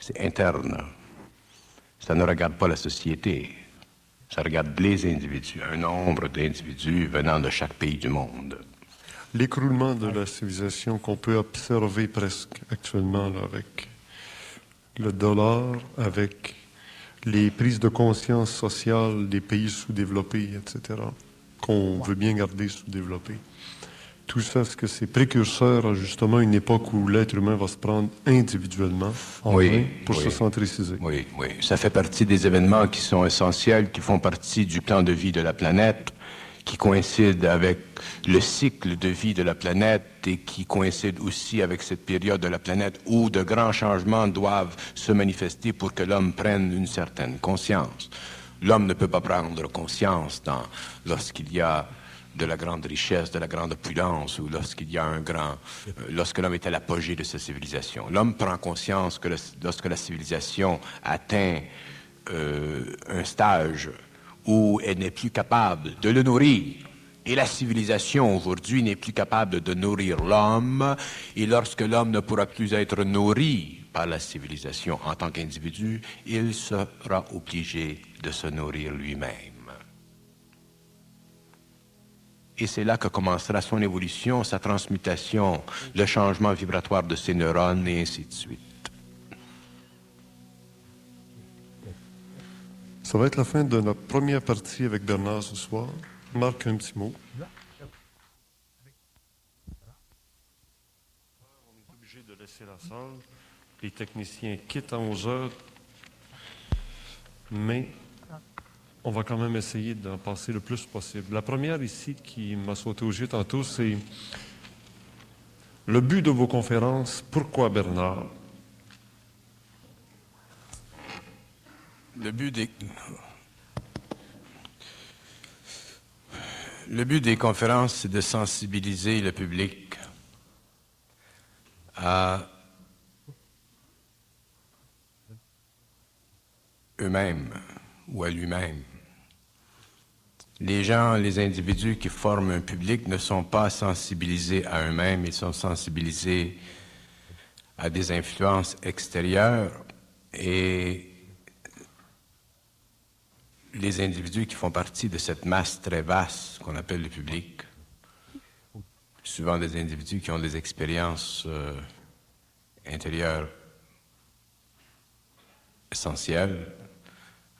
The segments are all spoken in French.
c'est interne. Ça ne regarde pas la société. Ça regarde les individus, un nombre d'individus venant de chaque pays du monde. L'écroulement de la civilisation qu'on peut observer presque actuellement là, avec le dollar, avec les prises de conscience sociales des pays sous-développés, etc., qu'on veut bien garder sous-développés. Tout ça, est-ce que c'est précurseur à justement une époque où l'être humain va se prendre individuellement en main pour se centriciser? Oui, oui. Ça fait partie des événements qui sont essentiels, qui font partie du plan de vie de la planète, qui coïncide avec le cycle de vie de la planète et qui coïncide aussi avec cette période de la planète où de grands changements doivent se manifester pour que l'homme prenne une certaine conscience. L'homme ne peut pas prendre conscience lorsqu'il y a de la grande richesse, de la grande opulence, ou lorsqu'il y a lorsque l'homme est à l'apogée de sa civilisation. L'homme prend conscience que lorsque la civilisation atteint un stage où elle n'est plus capable de le nourrir, et la civilisation aujourd'hui n'est plus capable de nourrir l'homme, et lorsque l'homme ne pourra plus être nourri par la civilisation en tant qu'individu, il sera obligé de se nourrir lui-même. Et c'est là que commencera son évolution, sa transmutation, le changement vibratoire de ses neurones, et ainsi de suite. Ça va être la fin de notre première partie avec Bernard ce soir. Marc, un petit mot. On est obligé de laisser la salle. Les techniciens quittent à 11 heures. Mais on va quand même essayer d'en passer le plus possible. La première ici qui m'a sauté aux yeux tantôt, c'est le but de vos conférences. Pourquoi Bernard? Le but des conférences, c'est de sensibiliser le public à eux-mêmes ou à lui-même. Les gens, les individus qui forment un public ne sont pas sensibilisés à eux-mêmes, ils sont sensibilisés à des influences extérieures, et les individus qui font partie de cette masse très vaste qu'on appelle le public, souvent des individus qui ont des expériences intérieures essentielles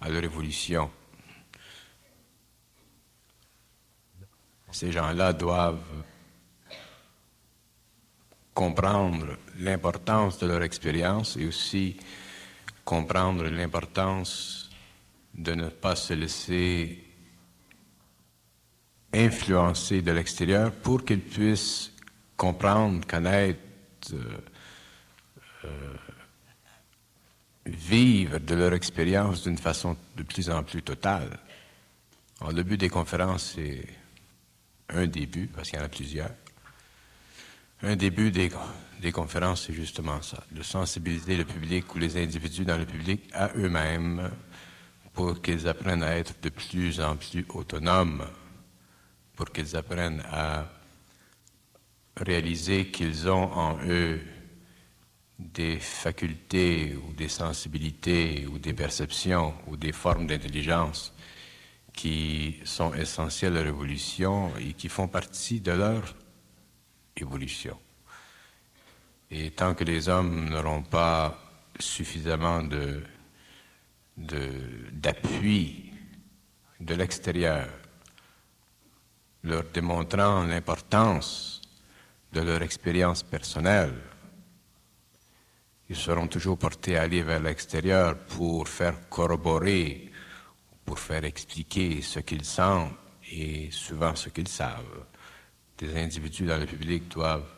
à leur évolution. Ces gens-là doivent comprendre l'importance de leur expérience et aussi comprendre l'importance de ne pas se laisser influencer de l'extérieur pour qu'ils puissent comprendre, connaître, vivre de leur expérience d'une façon de plus en plus totale. Alors, le but des conférences, c'est un début, parce qu'il y en a plusieurs. Un début des conférences, c'est justement ça, de sensibiliser le public ou les individus dans le public à eux-mêmes pour qu'ils apprennent à être de plus en plus autonomes, pour qu'ils apprennent à réaliser qu'ils ont en eux des facultés ou des sensibilités ou des perceptions ou des formes d'intelligence qui sont essentielles à leur évolution et qui font partie de leur évolution. Et tant que les hommes n'auront pas suffisamment d'appui de l'extérieur, leur démontrant l'importance de leur expérience personnelle, ils seront toujours portés à aller vers l'extérieur pour faire corroborer, pour faire expliquer ce qu'ils sentent et souvent ce qu'ils savent. Des individus dans le public doivent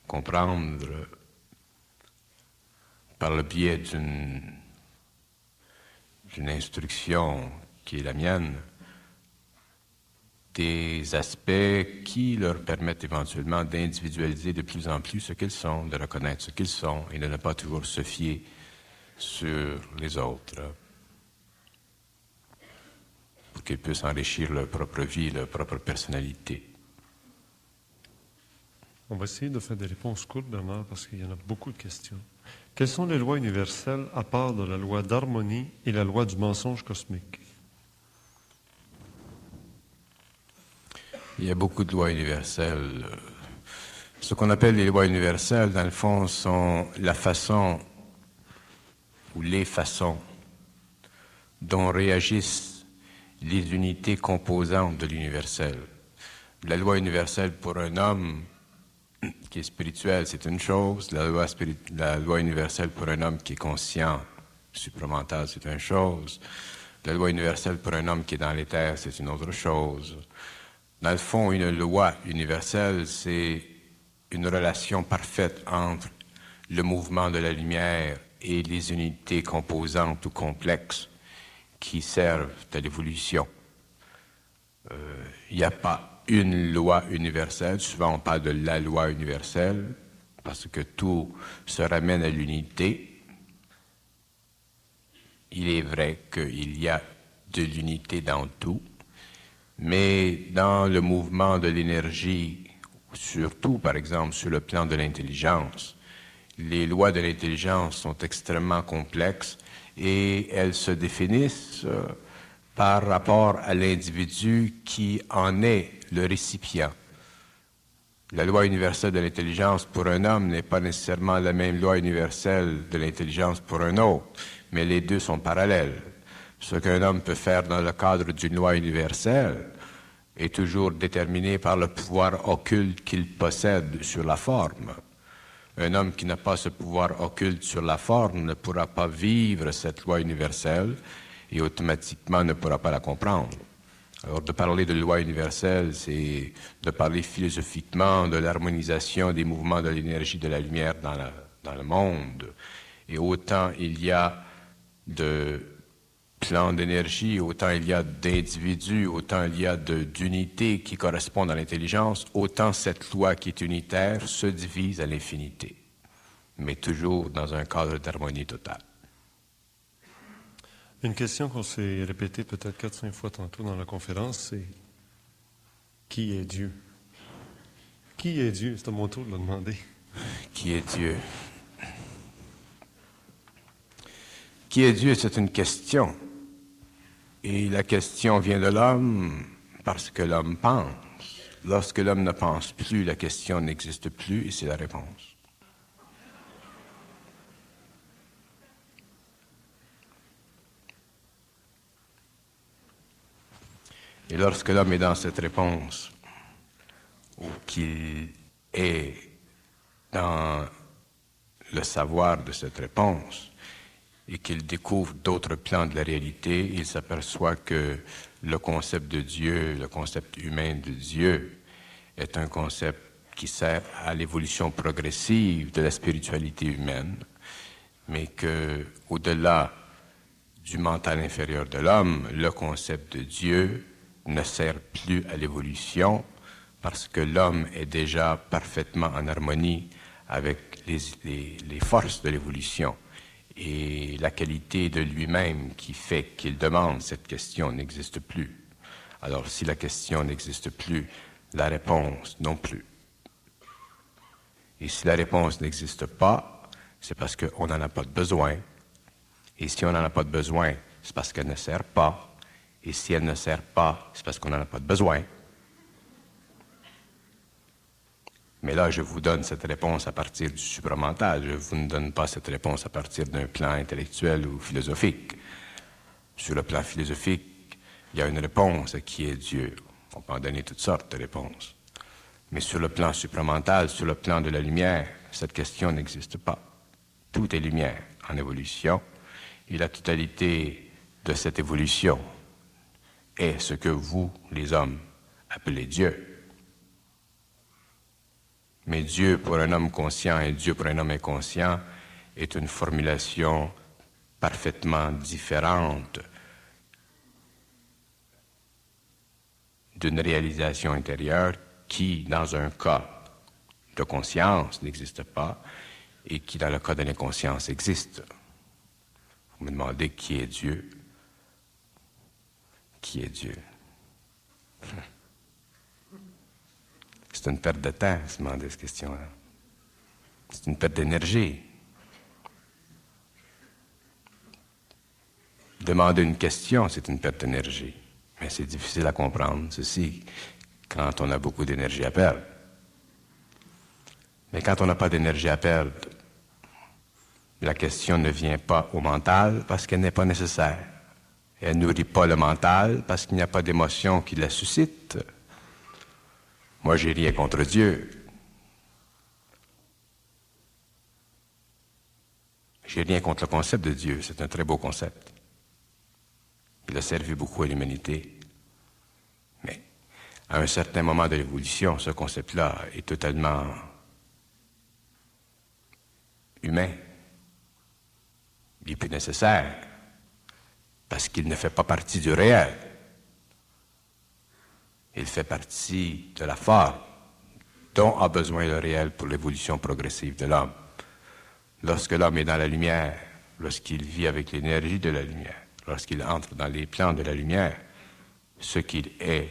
comprendre par le biais d'une instruction qui est la mienne, des aspects qui leur permettent éventuellement d'individualiser de plus en plus ce qu'ils sont, de reconnaître ce qu'ils sont et de ne pas toujours se fier sur les autres pour qu'ils puissent enrichir leur propre vie, leur propre personnalité. On va essayer de faire des réponses courtes, Bernard, parce qu'il y en a beaucoup de questions. Quelles sont les lois universelles à part de la loi d'harmonie et la loi du mensonge cosmique? Il y a beaucoup de lois universelles. Ce qu'on appelle les lois universelles, dans le fond, sont la façon ou les façons dont réagissent les unités composantes de l'universel. La loi universelle pour un homme qui est spirituel, c'est une chose. La loi universelle pour un homme qui est conscient, supramental, c'est une chose. La loi universelle pour un homme qui est dans les terres, c'est une autre chose. Dans le fond, une loi universelle, c'est une relation parfaite entre le mouvement de la lumière et les unités composantes ou complexes qui servent à l'évolution. Il n'y a pas une loi universelle. Souvent, on parle de la loi universelle parce que tout se ramène à l'unité. Il est vrai qu'il y a de l'unité dans tout, mais dans le mouvement de l'énergie, surtout, par exemple, sur le plan de l'intelligence, les lois de l'intelligence sont extrêmement complexes et elles se définissent par rapport à l'individu qui en est le récipient. La loi universelle de l'intelligence pour un homme n'est pas nécessairement la même loi universelle de l'intelligence pour un autre, mais les deux sont parallèles. Ce qu'un homme peut faire dans le cadre d'une loi universelle est toujours déterminé par le pouvoir occulte qu'il possède sur la forme. Un homme qui n'a pas ce pouvoir occulte sur la forme ne pourra pas vivre cette loi universelle et automatiquement ne pourra pas la comprendre. Alors, de parler de loi universelle, c'est de parler philosophiquement de l'harmonisation des mouvements de l'énergie de la lumière dans le monde. Et autant il y a de plans d'énergie, autant il y a d'individus, autant il y a d'unités qui correspondent à l'intelligence, autant cette loi qui est unitaire se divise à l'infinité, mais toujours dans un cadre d'harmonie totale. Une question qu'on s'est répétée peut-être 4-5 fois tantôt dans la conférence, c'est qui est Dieu? Qui est Dieu? C'est à mon tour de le demander. Qui est Dieu? Qui est Dieu, c'est une question. Et la question vient de l'homme parce que l'homme pense. Lorsque l'homme ne pense plus, la question n'existe plus et c'est la réponse. Et lorsque l'homme est dans cette réponse, ou qu'il est dans le savoir de cette réponse, et qu'il découvre d'autres plans de la réalité, il s'aperçoit que le concept de Dieu, le concept humain de Dieu, est un concept qui sert à l'évolution progressive de la spiritualité humaine, mais que, au-delà du mental inférieur de l'homme, le concept de Dieu ne sert plus à l'évolution parce que l'homme est déjà parfaitement en harmonie avec les forces de l'évolution. Et la qualité de lui-même qui fait qu'il demande cette question n'existe plus. Alors, si la question n'existe plus, la réponse non plus. Et si la réponse n'existe pas, c'est parce qu'on n'en a pas de besoin. Et si on n'en a pas de besoin, c'est parce qu'elle ne sert pas. Et si elle ne sert pas, c'est parce qu'on n'en a pas de besoin. Mais là, je vous donne cette réponse à partir du supramental. Je ne vous donne pas cette réponse à partir d'un plan intellectuel ou philosophique. Sur le plan philosophique, il y a une réponse à qui est Dieu. On peut en donner toutes sortes de réponses. Mais sur le plan supramental, sur le plan de la lumière, cette question n'existe pas. Tout est lumière en évolution. Et la totalité de cette évolution est ce que vous, les hommes, appelez Dieu. Mais Dieu pour un homme conscient et Dieu pour un homme inconscient est une formulation parfaitement différente d'une réalisation intérieure qui, dans un cas de conscience, n'existe pas et qui, dans le cas de l'inconscience, existe. Vous me demandez qui est Dieu? Qui est Dieu? C'est une perte de temps, se demander cette question-là. C'est une perte d'énergie. Demander une question, c'est une perte d'énergie. Mais c'est difficile à comprendre, ceci, quand on a beaucoup d'énergie à perdre. Mais quand on n'a pas d'énergie à perdre, la question ne vient pas au mental parce qu'elle n'est pas nécessaire. Elle ne nourrit pas le mental parce qu'il n'y a pas d'émotion qui la suscite. Moi, j'ai rien contre Dieu. J'ai rien contre le concept de Dieu. C'est un très beau concept. Il a servi beaucoup à l'humanité. Mais à un certain moment de l'évolution, ce concept-là est totalement humain. Il est plus nécessaire parce qu'il ne fait pas partie du réel. Il fait partie de la forme dont a besoin le réel pour l'évolution progressive de l'homme. Lorsque l'homme est dans la lumière, lorsqu'il vit avec l'énergie de la lumière, lorsqu'il entre dans les plans de la lumière, ce qu'il est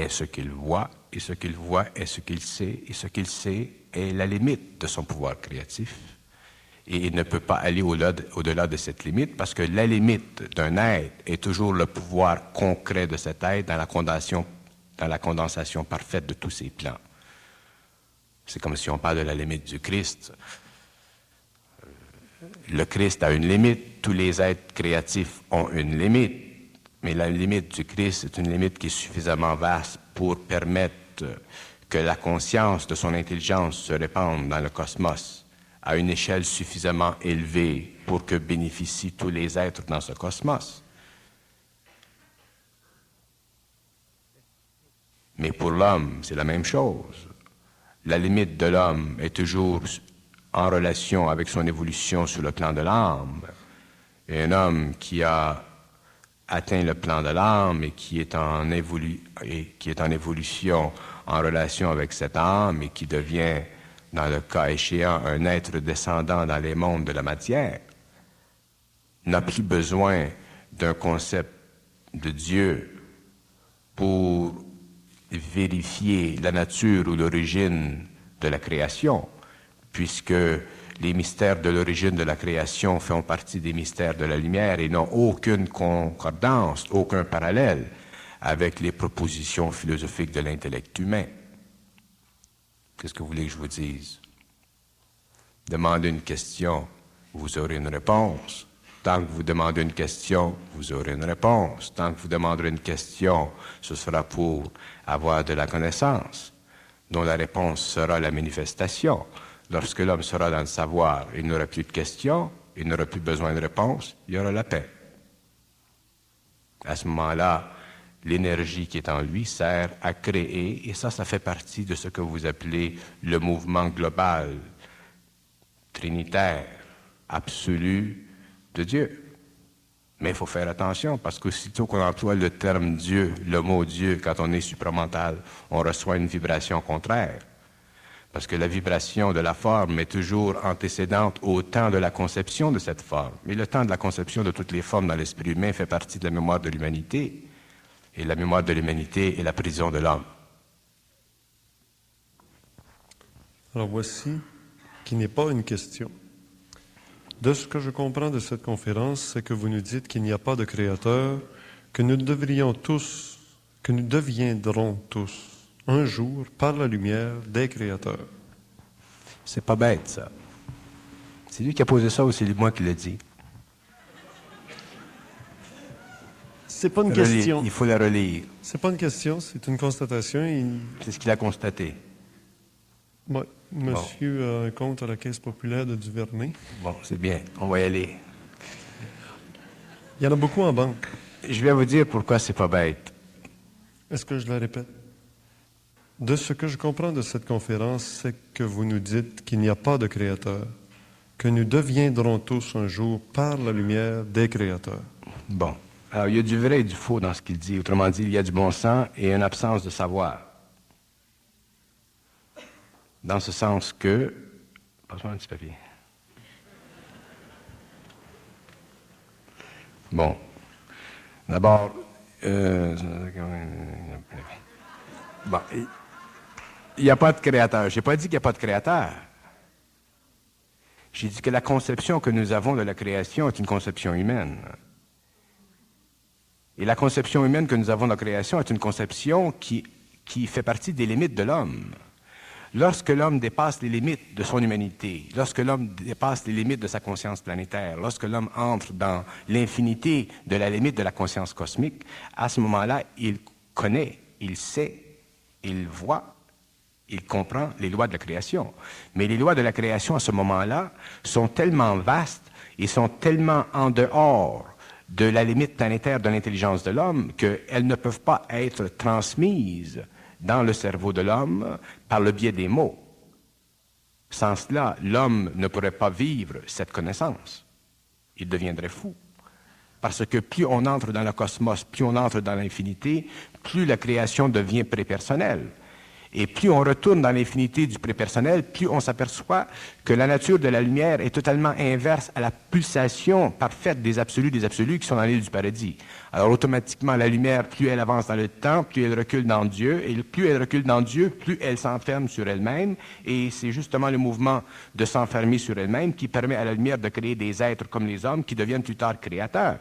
ce qu'il voit, et ce qu'il voit est ce qu'il sait, et ce qu'il sait est la limite de son pouvoir créatif. Et il ne peut pas aller au-delà de cette limite parce que la limite d'un être est toujours le pouvoir concret de cet être dans la condensation parfaite de tous ses plans. C'est comme si on parle de la limite du Christ. Le Christ a une limite, tous les êtres créatifs ont une limite, mais la limite du Christ est une limite qui est suffisamment vaste pour permettre que la conscience de son intelligence se répande dans le cosmos à une échelle suffisamment élevée pour que bénéficient tous les êtres dans ce cosmos. Mais pour l'homme, c'est la même chose. La limite de l'homme est toujours en relation avec son évolution sur le plan de l'âme. Et un homme qui a atteint le plan de l'âme et qui est en évolution en relation avec cette âme et qui devient, dans le cas échéant, un être descendant dans les mondes de la matière, n'a plus besoin d'un concept de Dieu pour vérifier la nature ou l'origine de la création, puisque les mystères de l'origine de la création font partie des mystères de la lumière et n'ont aucune concordance, aucun parallèle avec les propositions philosophiques de l'intellect humain. Qu'est-ce que vous voulez que je vous dise? Demandez une question, vous aurez une réponse. Tant que vous demandez une question, vous aurez une réponse. Tant que vous demanderez une question, ce sera pour avoir de la connaissance, dont la réponse sera la manifestation. Lorsque l'homme sera dans le savoir, il n'aura plus de questions, il n'aura plus besoin de réponse, il y aura la paix. À ce moment-là, l'énergie qui est en lui sert à créer, et ça fait partie de ce que vous appelez le mouvement global, trinitaire, absolu de Dieu. Mais il faut faire attention, parce qu'aussitôt qu'on emploie le terme Dieu, le mot Dieu, quand on est supramental, on reçoit une vibration contraire. Parce que la vibration de la forme est toujours antécédente au temps de la conception de cette forme. Mais le temps de la conception de toutes les formes dans l'esprit humain fait partie de la mémoire de l'humanité. Et la mémoire de l'humanité est la prison de l'homme. Alors voici qui n'est pas une question. De ce que je comprends de cette conférence, c'est que vous nous dites qu'il n'y a pas de créateur, que nous deviendrons tous, un jour, par la lumière, des créateurs. C'est pas bête, ça. C'est lui qui a posé ça ou c'est moi qui l'ai dit? C'est pas une question. Il faut la relire. C'est pas une question, c'est une constatation. C'est ce qu'il a constaté. Ouais, monsieur a un compte à la Caisse populaire de Duvernay. Bon, c'est bien. On va y aller. Il y en a beaucoup en banque. Je vais vous dire pourquoi c'est pas bête. Est-ce que je la répète? De ce que je comprends de cette conférence, c'est que vous nous dites qu'il n'y a pas de créateur, que nous deviendrons tous un jour, par la lumière, des créateurs. Bon. Alors, il y a du vrai et du faux dans ce qu'il dit. Autrement dit, il y a du bon sens et une absence de savoir. Dans ce sens que... Passe-moi un petit papier. Bon. D'abord... Bon. Il n'y a pas de créateur. Je n'ai pas dit qu'il n'y a pas de créateur. J'ai dit que la conception que nous avons de la création est une conception humaine. Et la conception humaine que nous avons de la création est une conception qui fait partie des limites de l'homme. Lorsque l'homme dépasse les limites de son humanité, lorsque l'homme dépasse les limites de sa conscience planétaire, lorsque l'homme entre dans l'infinité de la limite de la conscience cosmique, à ce moment-là, il connaît, il sait, il voit, il comprend les lois de la création. Mais les lois de la création, à ce moment-là, sont tellement vastes et sont tellement en dehors de la limite planétaire de l'intelligence de l'homme qu'elles ne peuvent pas être transmises dans le cerveau de l'homme par le biais des mots. Sans cela, l'homme ne pourrait pas vivre cette connaissance. Il deviendrait fou. Parce que plus on entre dans le cosmos, plus on entre dans l'infinité, plus la création devient prépersonnelle. Et plus on retourne dans l'infinité du prépersonnel, plus on s'aperçoit que la nature de la lumière est totalement inverse à la pulsation parfaite des absolus qui sont dans l'île du paradis. Alors automatiquement, la lumière, plus elle avance dans le temps, plus elle recule dans Dieu, et plus elle recule dans Dieu, plus elle s'enferme sur elle-même, et c'est justement le mouvement de s'enfermer sur elle-même qui permet à la lumière de créer des êtres comme les hommes qui deviennent plus tard créateurs.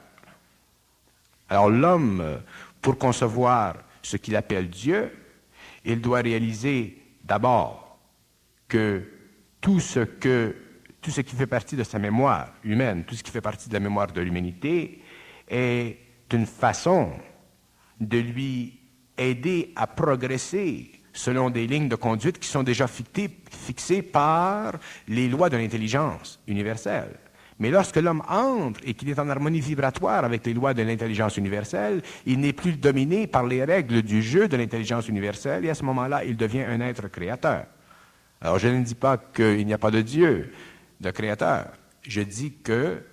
Alors l'homme, pour concevoir ce qu'il appelle Dieu, il doit réaliser d'abord que tout ce qui fait partie de sa mémoire humaine, tout ce qui fait partie de la mémoire de l'humanité, est une façon de lui aider à progresser selon des lignes de conduite qui sont déjà fixées par les lois de l'intelligence universelle. Mais lorsque l'homme entre et qu'il est en harmonie vibratoire avec les lois de l'intelligence universelle, il n'est plus dominé par les règles du jeu de l'intelligence universelle et à ce moment-là, il devient un être créateur. Alors, je ne dis pas qu'il n'y a pas de Dieu, de créateur. Je dis que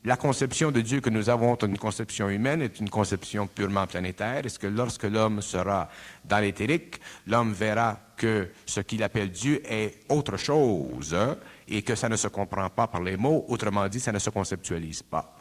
la conception de Dieu que nous avons, une conception humaine, est une conception purement planétaire. Est-ce que lorsque l'homme sera dans l'éthérique, l'homme verra que ce qu'il appelle Dieu est autre chose, hein, et que ça ne se comprend pas par les mots, autrement dit, ça ne se conceptualise pas.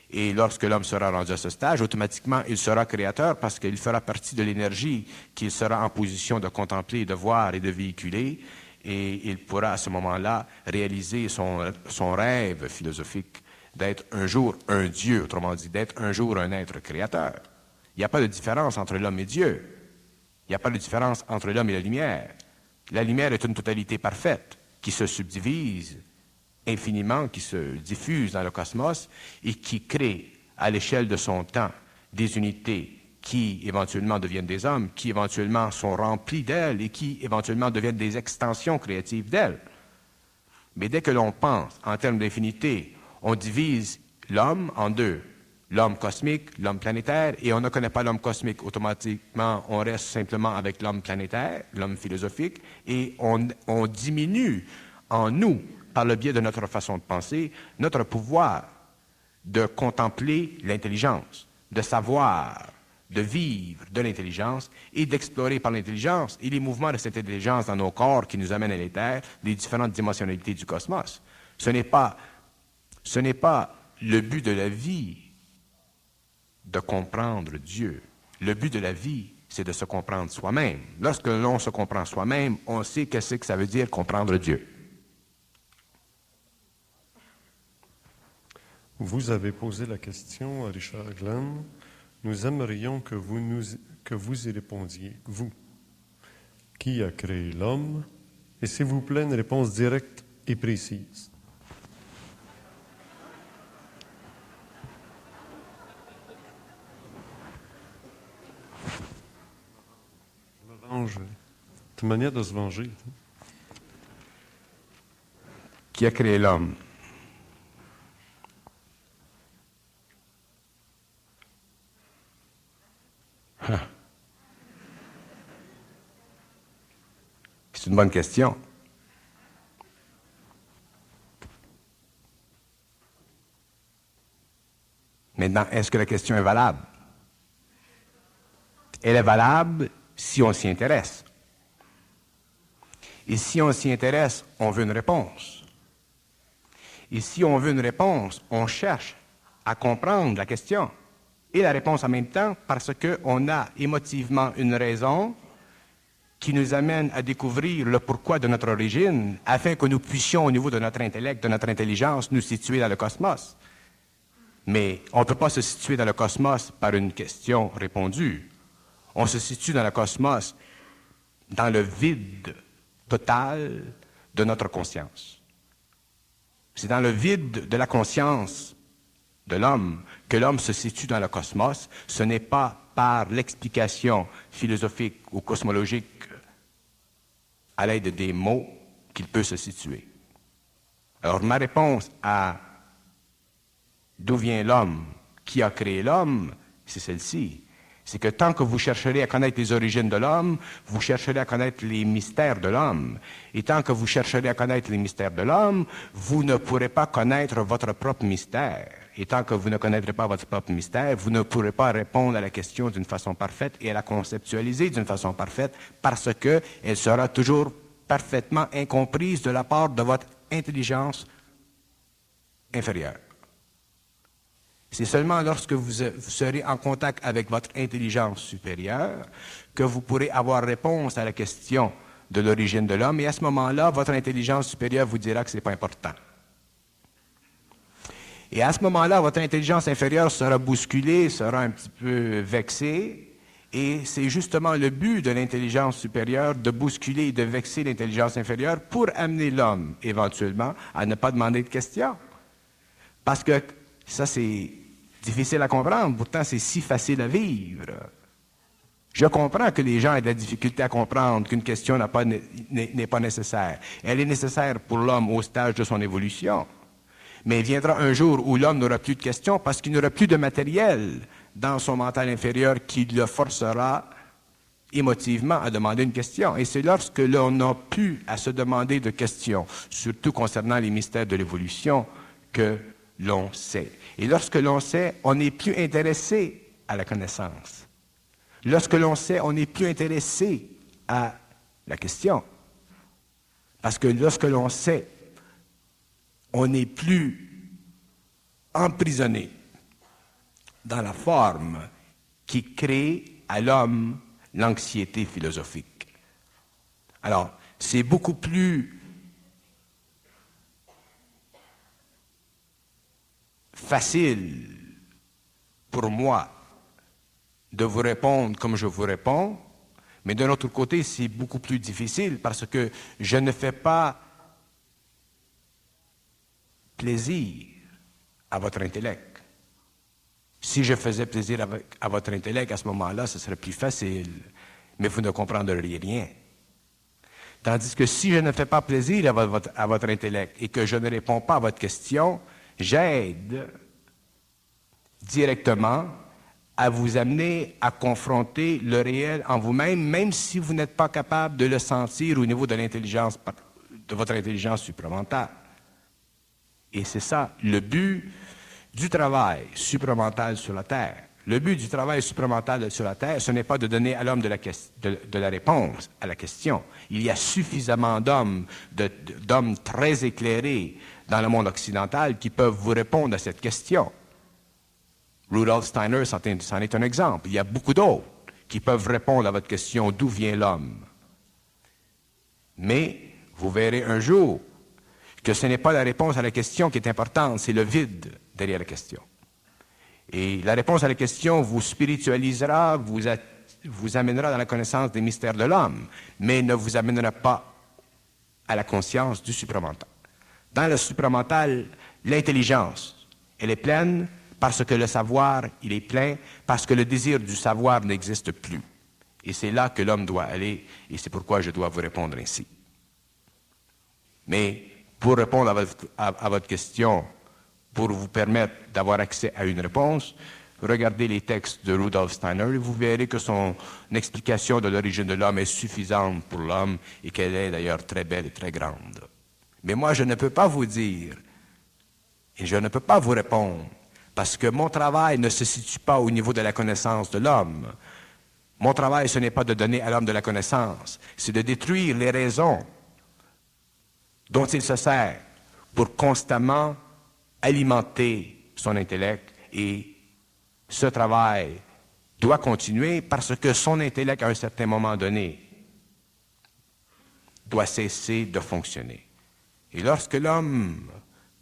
Et lorsque l'homme sera rendu à ce stage, automatiquement, il sera créateur parce qu'il fera partie de l'énergie qu'il sera en position de contempler, de voir et de véhiculer, et il pourra à ce moment-là réaliser son rêve philosophique d'être un jour un Dieu, autrement dit, d'être un jour un être créateur. Il n'y a pas de différence entre l'homme et Dieu. Il n'y a pas de différence entre l'homme et la lumière. La lumière est une totalité parfaite qui se subdivise infiniment, qui se diffuse dans le cosmos et qui crée à l'échelle de son temps des unités qui éventuellement deviennent des hommes, qui éventuellement sont remplies d'elle et qui éventuellement deviennent des extensions créatives d'elle. Mais dès que l'on pense en termes d'infinité, on divise l'homme en deux. L'homme cosmique, l'homme planétaire, et on ne connaît pas l'homme cosmique. Automatiquement, on reste simplement avec l'homme planétaire, l'homme philosophique, et on diminue en nous, par le biais de notre façon de penser, notre pouvoir de contempler l'intelligence, de savoir, de vivre de l'intelligence et d'explorer par l'intelligence et les mouvements de cette intelligence dans nos corps qui nous amènent à l'éther, les différentes dimensionnalités du cosmos. Ce n'est pas le but de la vie de comprendre Dieu. Le but de la vie, c'est de se comprendre soi-même. Lorsque l'on se comprend soi-même, on sait qu'est-ce que ça veut dire comprendre Dieu. Vous avez posé la question à Richard Glenn. Nous aimerions que vous y répondiez. Vous, qui a créé l'homme? Et s'il vous plaît, une réponse directe et précise. C'est une manière de se venger. Qui a créé l'homme? C'est une bonne question. Maintenant, est-ce que la question est valable? Elle est valable si on s'y intéresse. Et si on s'y intéresse, on veut une réponse. Et si on veut une réponse, on cherche à comprendre la question et la réponse en même temps parce qu'on a émotivement une raison qui nous amène à découvrir le pourquoi de notre origine afin que nous puissions, au niveau de notre intellect, de notre intelligence, nous situer dans le cosmos. Mais on ne peut pas se situer dans le cosmos par une question répondue. On se situe dans le cosmos dans le vide total de notre conscience. C'est dans le vide de la conscience de l'homme que l'homme se situe dans le cosmos. Ce n'est pas par l'explication philosophique ou cosmologique à l'aide des mots qu'il peut se situer. Alors ma réponse à d'où vient l'homme, qui a créé l'homme, c'est celle-ci. C'est que tant que vous chercherez à connaître les origines de l'homme, vous chercherez à connaître les mystères de l'homme. Et tant que vous chercherez à connaître les mystères de l'homme, vous ne pourrez pas connaître votre propre mystère. Et tant que vous ne connaîtrez pas votre propre mystère, vous ne pourrez pas répondre à la question d'une façon parfaite et à la conceptualiser d'une façon parfaite parce qu'elle sera toujours parfaitement incomprise de la part de votre intelligence inférieure. C'est seulement lorsque vous serez en contact avec votre intelligence supérieure que vous pourrez avoir réponse à la question de l'origine de l'homme. Et à ce moment-là, votre intelligence supérieure vous dira que ce n'est pas important. Et à ce moment-là, votre intelligence inférieure sera bousculée, sera un petit peu vexée. Et c'est justement le but de l'intelligence supérieure de bousculer et de vexer l'intelligence inférieure pour amener l'homme, éventuellement, à ne pas demander de questions. Parce que ça, c'est difficile à comprendre, pourtant c'est si facile à vivre. Je comprends que les gens aient de la difficulté à comprendre qu'une question n'est pas nécessaire. Elle est nécessaire pour l'homme au stage de son évolution. Mais il viendra un jour où l'homme n'aura plus de questions parce qu'il n'aura plus de matériel dans son mental inférieur qui le forcera émotivement à demander une question. Et c'est lorsque l'on n'a plus à se demander de questions, surtout concernant les mystères de l'évolution, que l'on sait. Et lorsque l'on sait, on n'est plus intéressé à la connaissance. Lorsque l'on sait, on n'est plus intéressé à la question. Parce que lorsque l'on sait, on n'est plus emprisonné dans la forme qui crée à l'homme l'anxiété philosophique. Alors, c'est beaucoup plus facile pour moi de vous répondre comme je vous réponds, mais d'un autre côté, c'est beaucoup plus difficile parce que je ne fais pas plaisir à votre intellect. Si je faisais plaisir à votre intellect, à ce moment-là, ce serait plus facile, mais vous ne comprendriez rien. Tandis que si je ne fais pas plaisir à votre intellect et que je ne réponds pas à votre question, j'aide directement à vous amener à confronter le réel en vous-même, même si vous n'êtes pas capable de le sentir au niveau de l'intelligence, de votre intelligence supramentale. Et c'est ça, le but du travail supramental sur la Terre. Le but du travail supramental sur la Terre, ce n'est pas de donner à l'homme de la réponse à la question. Il y a suffisamment d'hommes très éclairés dans le monde occidental qui peuvent vous répondre à cette question. Rudolf Steiner, c'en est un exemple. Il y a beaucoup d'autres qui peuvent répondre à votre question « D'où vient l'homme ?» Mais vous verrez un jour que ce n'est pas la réponse à la question qui est importante, c'est le vide derrière la question. Et la réponse à la question vous spiritualisera, vous amènera dans la connaissance des mystères de l'homme, mais ne vous amènera pas à la conscience du supramental. Dans le supramental, l'intelligence, elle est pleine parce que le savoir, il est plein, parce que le désir du savoir n'existe plus. Et c'est là que l'homme doit aller, et c'est pourquoi je dois vous répondre ainsi. Mais pour répondre à votre question, pour vous permettre d'avoir accès à une réponse, regardez les textes de Rudolf Steiner et vous verrez que son explication de l'origine de l'homme est suffisante pour l'homme et qu'elle est d'ailleurs très belle et très grande. Mais moi, je ne peux pas vous dire et je ne peux pas vous répondre parce que mon travail ne se situe pas au niveau de la connaissance de l'homme. Mon travail, ce n'est pas de donner à l'homme de la connaissance, c'est de détruire les raisons dont il se sert pour constamment alimenter son intellect et ce travail doit continuer parce que son intellect, à un certain moment donné, doit cesser de fonctionner. Et lorsque l'homme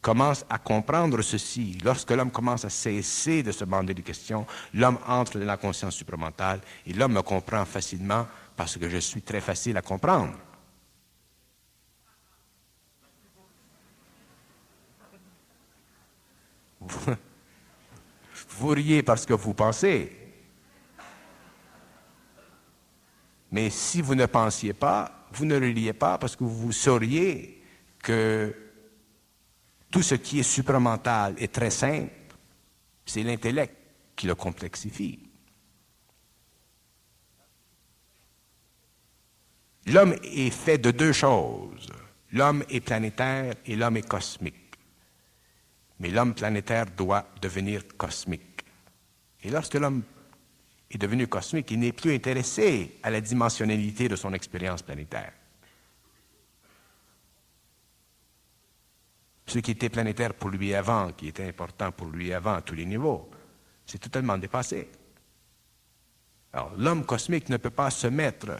commence à comprendre ceci, lorsque l'homme commence à cesser de se demander des questions, l'homme entre dans la conscience supramentale et l'homme me comprend facilement parce que je suis très facile à comprendre. Vous riez parce que vous pensez. Mais si vous ne pensiez pas, vous ne ririez pas parce que vous sauriez que tout ce qui est supramental est très simple. C'est l'intellect qui le complexifie. L'homme est fait de deux choses. L'homme est planétaire et l'homme est cosmique. Mais l'homme planétaire doit devenir cosmique. Et lorsque l'homme est devenu cosmique, il n'est plus intéressé à la dimensionnalité de son expérience planétaire. Ce qui était planétaire pour lui avant, qui était important pour lui avant à tous les niveaux, c'est totalement dépassé. Alors, l'homme cosmique ne peut pas se mettre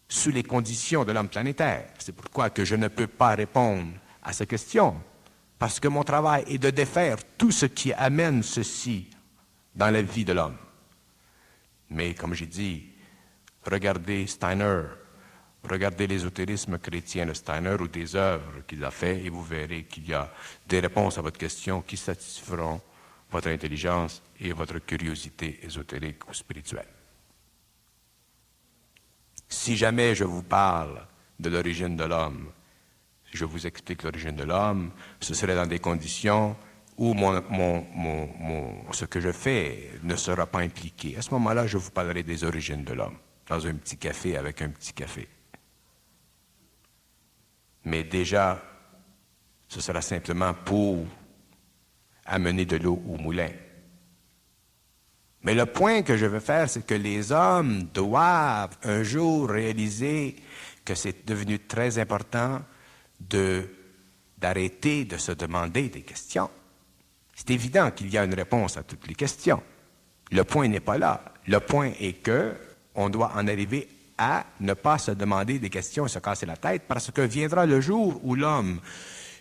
sous les conditions de l'homme planétaire. C'est pourquoi que je ne peux pas répondre à ces questions, parce que mon travail est de défaire tout ce qui amène ceci dans la vie de l'homme. Mais comme j'ai dit, regardez Steiner, regardez l'ésotérisme chrétien de Steiner ou des œuvres qu'il a fait et vous verrez qu'il y a des réponses à votre question qui satisferont votre intelligence et votre curiosité ésotérique ou spirituelle. Si jamais je vous parle de l'origine de l'homme, je vous explique l'origine de l'homme, ce serait dans des conditions où ce que je fais ne sera pas impliqué. À ce moment-là, je vous parlerai des origines de l'homme, dans un petit café avec un petit café. Mais déjà, ce sera simplement pour amener de l'eau au moulin. Mais le point que je veux faire, c'est que les hommes doivent un jour réaliser que c'est devenu très important d'arrêter de se demander des questions. C'est évident qu'il y a une réponse à toutes les questions. Le point n'est pas là. Le point est que on doit en arriver à ne pas se demander des questions et se casser la tête, parce que viendra le jour où l'homme,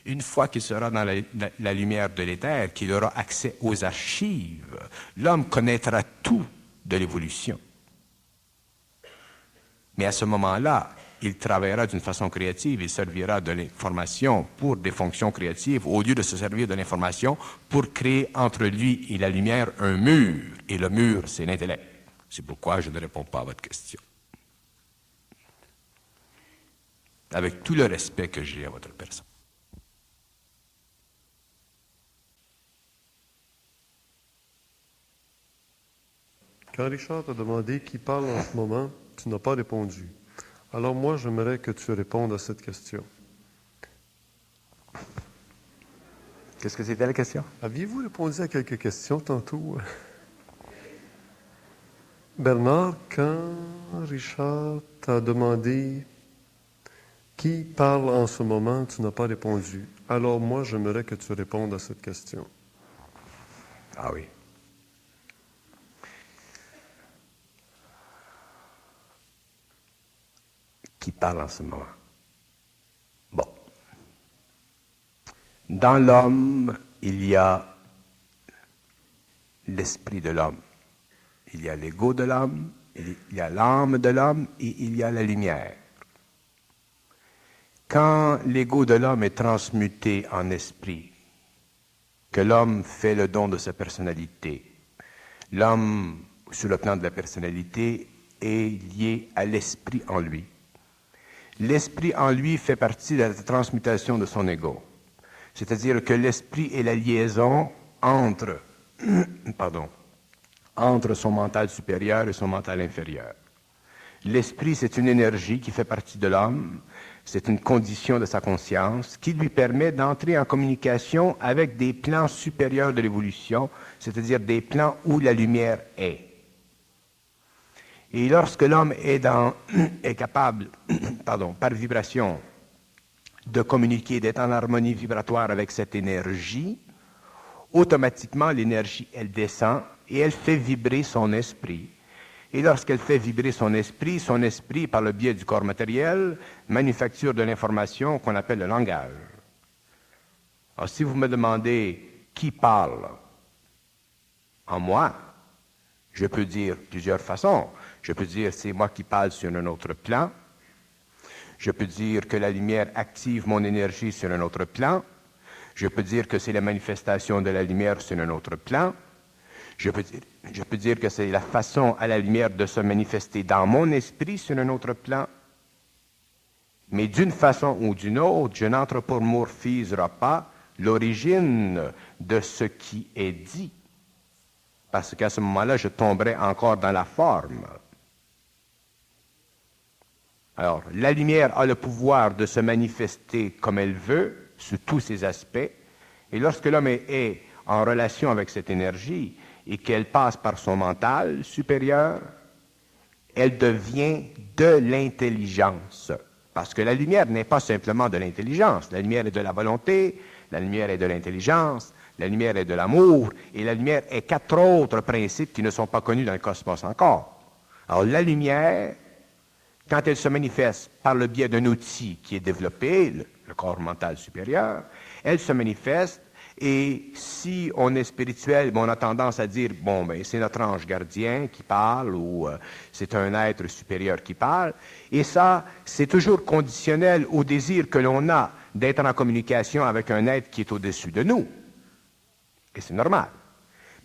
une fois qu'il sera dans la lumière de l'éther, qu'il aura accès aux archives, l'homme connaîtra tout de l'évolution. Mais à ce moment-là, il travaillera d'une façon créative, il servira de l'information pour des fonctions créatives, au lieu de se servir de l'information pour créer entre lui et la lumière un mur. Et le mur, c'est l'intellect. C'est pourquoi je ne réponds pas à votre question. Avec tout le respect que j'ai à votre personne. Quand Richard t'a demandé qui parle en ce moment, tu n'as pas répondu. Alors moi, j'aimerais que tu répondes à cette question. Qu'est-ce que c'était la question? Aviez-vous répondu à quelques questions tantôt? Bernard, quand Richard t'a demandé qui parle en ce moment, tu n'as pas répondu. Alors moi, j'aimerais que tu répondes à cette question. Ah oui. Qui parle en ce moment? Bon. Dans l'homme, il y a l'esprit de l'homme. Il y a l'ego de l'homme, il y a l'âme de l'homme et il y a la lumière. Quand l'ego de l'homme est transmuté en esprit, que l'homme fait le don de sa personnalité, l'homme, sur le plan de la personnalité, est lié à l'esprit en lui. L'esprit en lui fait partie de la transmutation de son ego. C'est-à-dire que l'esprit est la liaison entre son mental supérieur et son mental inférieur. L'esprit, c'est une énergie qui fait partie de l'homme, c'est une condition de sa conscience qui lui permet d'entrer en communication avec des plans supérieurs de l'évolution, c'est-à-dire des plans où la lumière est. Et lorsque l'homme est capable, par vibration, de communiquer, d'être en harmonie vibratoire avec cette énergie, automatiquement l'énergie, elle descend et elle fait vibrer son esprit. Et lorsqu'elle fait vibrer son esprit, par le biais du corps matériel, manufacture de l'information qu'on appelle le langage. Alors, si vous me demandez qui parle en moi, je peux dire plusieurs façons. Je peux dire c'est moi qui parle sur un autre plan. Je peux dire que la lumière active mon énergie sur un autre plan. Je peux dire que c'est la manifestation de la lumière sur un autre plan. Je peux dire que c'est la façon à la lumière de se manifester dans mon esprit sur un autre plan. Mais d'une façon ou d'une autre, je n'anthropomorphiserai pas l'origine de ce qui est dit. Parce qu'à ce moment-là, je tomberai encore dans la forme. Alors, la lumière a le pouvoir de se manifester comme elle veut, sous tous ses aspects, et lorsque l'homme est en relation avec cette énergie et qu'elle passe par son mental supérieur, elle devient de l'intelligence. Parce que la lumière n'est pas simplement de l'intelligence. La lumière est de la volonté, la lumière est de l'intelligence, la lumière est de l'amour, et la lumière est 4 autres principes qui ne sont pas connus dans le cosmos encore. Alors, la lumière, quand elle se manifeste par le biais d'un outil qui est développé, le corps mental supérieur, elle se manifeste, et si on est spirituel, on a tendance à dire, bon, ben, c'est notre ange gardien qui parle, ou c'est un être supérieur qui parle, et ça, c'est toujours conditionnel au désir que l'on a d'être en communication avec un être qui est au-dessus de nous. Et c'est normal.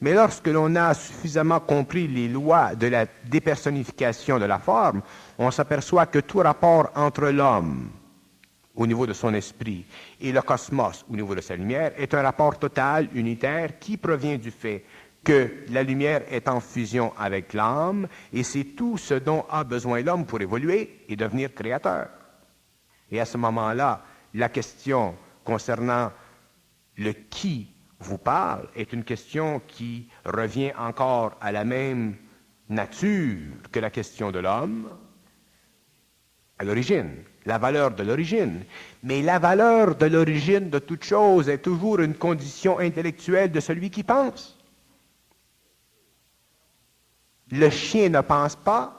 Mais lorsque l'on a suffisamment compris les lois de la dépersonnification de la forme, on s'aperçoit que tout rapport entre l'homme, au niveau de son esprit, et le cosmos, au niveau de sa lumière, est un rapport total, unitaire, qui provient du fait que la lumière est en fusion avec l'âme, et c'est tout ce dont a besoin l'homme pour évoluer et devenir créateur. Et à ce moment-là, la question concernant le qui vous parle est une question qui revient encore à la même nature que la question de l'homme, à l'origine, la valeur de l'origine. Mais la valeur de l'origine de toute chose est toujours une condition intellectuelle de celui qui pense. Le chien ne pense pas,